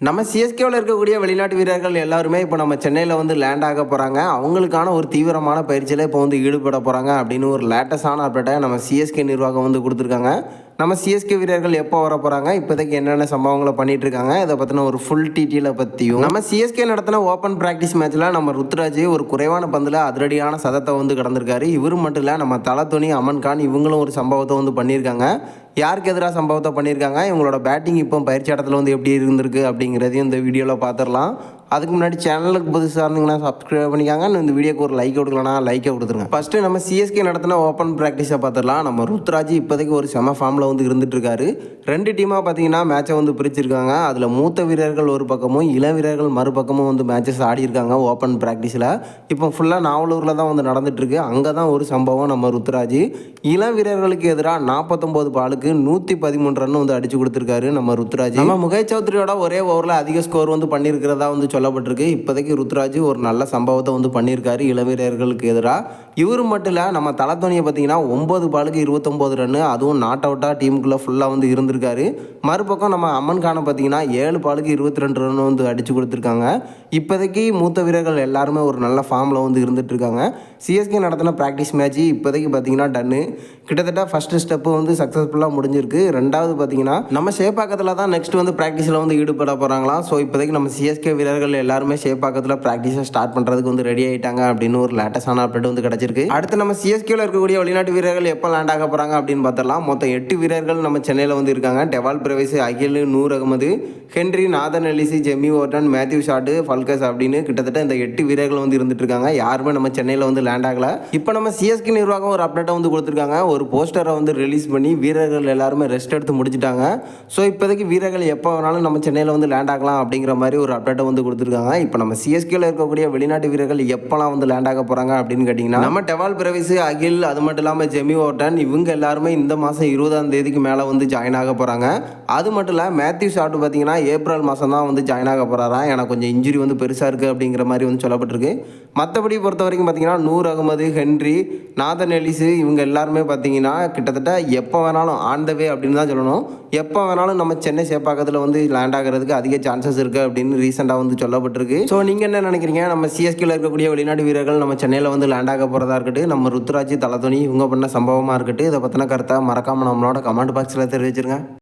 நம்ம சிஎஸ்கேவில் இருக்கக்கூடிய வெளிநாட்டு வீரர்கள் எல்லாருமே இப்போ நம்ம சென்னையில் வந்து லேண்ட் ஆக போகிறாங்க. அவங்களுக்கான ஒரு தீவிரமான பயிற்சியில் இப்போ வந்து ஈடுபட போகிறாங்க அப்படின்னு ஒரு லேட்டஸ்டான அப்டேட்டை நம்ம சிஎஸ்கே நிர்வாகம் வந்து கொடுத்துருக்காங்க. நம்ம சிஎஸ்கே வீரர்கள் எப்போ வர போகிறாங்க, இப்போதைக்கு என்னென்ன சம்பவங்களை பண்ணிட்டு இருக்காங்க, இதை பற்றின ஒரு ஃபுல் டீட்டெயிலை பற்றியும் நம்ம சிஎஸ்கே நடத்தின ஓப்பன் ப்ராக்டிஸ் மேட்ச்சில் நம்ம ருத்ராஜ் ஒரு குறைவான பந்தில் அதிரடியான சதத்தை வந்து கடந்திருக்காரு. இவரு மட்டும் இல்லை, நம்ம தலத்துணி அமன் கான் இவங்களும் ஒரு சம்பவத்தை வந்து பண்ணியிருக்காங்க. யாருக்கு எதிராக சம்பவத்தை பண்ணியிருக்காங்க, இவங்களோட பேட்டிங் இப்போ பயிற்சி இடத்துல வந்து எப்படி இருந்திருக்கு அப்படிங்கிறதையும் இந்த வீடியோவில் பார்த்துடலாம். அதுக்கு முன்னாடி சேனலுக்கு புதுசாக இருந்தீங்கன்னா சப்ஸ்கிரைப் பண்ணிக்காங்க. இந்த வீடியோக்கு ஒரு லைக் கொடுக்கலனா லைக்கை கொடுத்துருங்க. ஃபஸ்ட்டு நம்ம சிஎஸ்கே நடத்தின ஓப்பன் ப்ராக்டிஸை பார்த்துடலாம். நம்ம ருத்ராஜ் இப்போதைக்கு ஒரு செம ஃபார்மில் வந்து இருந்துட்டு இருக்காரு. 2 டீமாக பார்த்தீங்கன்னா மேட்சை வந்து பிரிச்சிருக்காங்க. அதில் மூத்த வீரர்கள் ஒரு பக்கமும் இளம் வீரர்கள் மறுபக்கமும் வந்து மேட்சஸ் ஆடி இருக்காங்க ஓப்பன் ப்ராக்டிஸில். இப்போ ஃபுல்லாக நாவலூரில் தான் வந்து நடந்துட்டுருக்கு. அங்கே தான் ஒரு சம்பவம். நம்ம ருத்ராஜ் இளம் வீரர்களுக்கு எதிராக 49 பாலுக்கு 113 ரன் வந்து அடிச்சு கொடுத்துருக்காரு. நம்ம ருத்ராஜ் நம்ம முகேஷ் சௌத்ரியோட ஒரே ஓவரில் அதிக ஸ்கோர் வந்து பண்ணியிருக்கிறதா வந்து சொல்லப்பட்டிருக்கு. இப்போதைக்கு ருத்ராஜ் ஒரு நல்ல சம்பவத்தை வந்து பண்ணியிருக்காரு இளம் வீரர்களுக்கு எதிராக. இவர் மட்டும் இல்லை, நம்ம தலத்தோனியை பார்த்தீங்கன்னா 9 பாலுக்கு 29 ரன், அதுவும் நாட் அவுட்டாக டீமுக்குள்ளே ஃபுல்லாக வந்து இருந்திருக்காரு. மறுபக்கம் நம்ம அம்மன் கானை பார்த்தீங்கன்னா 7 பாலுக்கு 22 ரன் வந்து அடித்து கொடுத்துருக்காங்க. இப்போதைக்கு மூத்த வீரர்கள் எல்லாருமே ஒரு நல்ல ஃபார்மில் வந்து இருந்துட்டு இருக்காங்க. சிஎஸ்கே நடத்தின ப்ராக்டிஸ் மேட்ச் இப்போதைக்கு பார்த்தீங்கன்னா டன்னு. கிட்டத்தட்ட ஃபஸ்ட்டு ஸ்டெப்பு வந்து சக்ஸஸ்ஃபுல்லாக முடிஞ்சிருக்கு. ரெண்டாவது பார்த்தீங்கன்னா நம்ம சேப்பாக்கத்தில் தான் நெக்ஸ்ட் வந்து ப்ராக்டிஸில் வந்து ஈடுபட போகிறாங்களாம். ஸோ இப்போதைக்கு நம்ம சிஎஸ்கே வீரர்கள் எல்லாருமே சேப்பாக்கத்தில் ப்ராக்டிஸை ஸ்டார்ட் பண்ணுறதுக்கு வந்து ரெடி ஆகிட்டாங்க அப்படின்னு ஒரு லேட்டஸ்டான அப்டேட் வந்து கிடச்சிருக்கு. அடுத்து நம்ம சிஎஸ்கேவில் இருக்கக்கூடிய வெளிநாட்டு வீரர்கள் எப்போ லேண்ட் ஆக போகிறாங்க அப்படின்னு பார்த்தலாம். மொத்தம் 8 வீரர்கள் நம்ம சென்னையில் வந்து இருக்காங்க. டெவால் பிரவேஸ், அகில், நூர் அகமது, ஹென்ரி, நாதன் எலிசி, ஜெமி ஓர்டன், மேத்யூ ஷாட்டு, ஃபல்கஸ் அப்படின்னு கிட்டத்தட்ட இந்த 8 வீரர்கள் வந்து இருந்துட்டு இருக்காங்க. யாருமே நம்ம சென்னையில் வந்து லேண்ட் ஆகலை. இப்போ நம்ம சிஎஸ்கே நிர்வாகம் ஒரு அப்டேட்டை வந்து கொடுத்துருக்காங்க. ஒரு போஸ்டரை வந்து ரிலீஸ் பண்ணி வீரர்கள் எல்லாருமே ரெஸ்ட் எடுத்து முடிச்சுட்டாங்க. ஸோ இப்போதைக்கு வீரர்கள் எப்போ வேணாலும் நம்ம சென்னையில் வந்து லேண்ட் ஆகலாம் அப்படிங்கிற மாதிரி ஒரு அப்டேட்டை வந்து கொடுத்துருக்காங்க. இப்போ நம்ம சிஎஸ்கேல இருக்கக்கூடிய வெளிநாட்டு வீரர்கள் எப்போலாம் வந்து லேண்ட் ஆக போகிறாங்க அப்படின்னு கேட்டிங்கன்னா நம்ம டெவால் பிரவேஸ், அகில், அது மட்டும் இல்லாமல் ஜெமி ஓர்டன் இவங்க எல்லாருமே இந்த மாதம் 20ஆம் தேதிக்கு மேலே வந்து ஜாயின் ஆக போகிறாங்க. அது மட்டும் இல்லை, மேத்யூ ஷாட்டு பார்த்தீங்கன்னா ஏப்ரல் மாதம் தான் வந்து ஜாயின் ஆக போகிறாராம். எனக்கு கொஞ்சம் இன்ஜுரி வந்து பெருசாக இருக்குது அப்படிங்கிற மாதிரி வந்து சொல்லப்பட்டிருக்கு. மற்றபடி பொறுத்த வரைக்கும் பார்த்தீங்கன்னா நூர் அகமது, ஹென்ரி, நாதன் எலிசு இவங்க எல்லாருமே பார்த்தீங்கன்னா கிட்டத்தட்ட எப்போ வேணாலும் ஆன் த வே அப்படின்னு தான் சொல்லணும். எப்போ வேணாலும் நம்ம சென்னை சேப்பாக்கத்தில் வந்து லேண்ட் ஆகிறதுக்கு அதிக சான்சஸ் இருக்குது அப்படின்னு ரீசெண்டாக வந்து சொல்லப்பட்டிருக்கு. ஸோ நீங்கள் என்ன நினைக்கிறீங்க? நம்ம சிஎஸ்கேல இருக்கக்கூடிய வெளிநாட்டு வீரர்கள் நம்ம சென்னையில் வந்து லேண்ட் ஆக போகிறதா இருக்கட்டும், நம்ம ருத்ராஜ், தலத்தோனி இவங்க பண்ண சம்பவமாக இருக்கட்டும், இதை பற்றின கருத்தை மறக்காமல் நம்மளோட கமெண்ட் பாக்ஸில் தெரிவிச்சிருங்க.